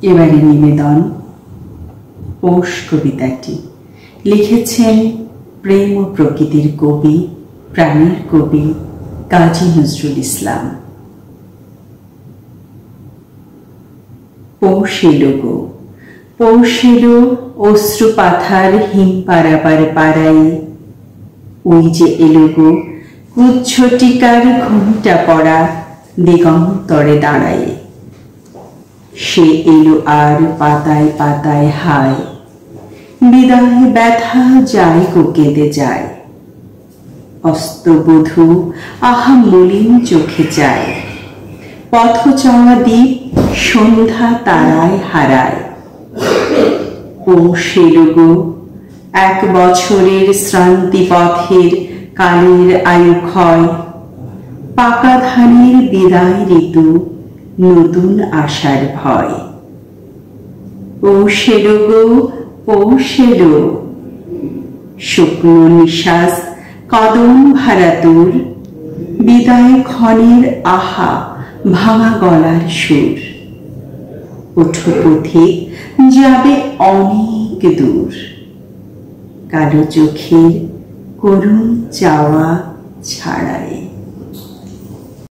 এবারে নিবেদন পৌষ কবিতাটি লিখেছেন প্রেম ও প্রকৃতির কবি, প্রাণের কবি কাজী নজরুল ইসলাম। পৌষ এলো গো, পৌষ এলো অশ্রুপাথার হিম পারাবার পাড়ায়। ওই যে এলো গো কুচ্ছটিকার ঘুমটা পড়া দিগন্তরে দাঁড়ায়। সে এলো আর পাতায় পাতায় হায়, বিদায় ব্যথা যায় গো কেঁদে যায়। অস্তবধূ আহা মলিন চোখে যায়, পথ চলা দ্বীপ সন্ধ্যা তারায় হারায়। পৌষ এলো গো এক বছরের শ্রান্তি পথের কালের আয়ু ক্ষয়। পাকা ধানের বিদায় ঋতু, নতুন আশার ভয়। পৌষ এলো গো, পৌষ এলো, শুকনো নিঃশ্বাস কদম ভারাতুর, বিদায় ক্ষণের আহা ভাঙা গলার সুর। ওঠো পথিক যাবে অনেক দূর, কালো চোখের করুণ চাওয়া ছাড়ায়।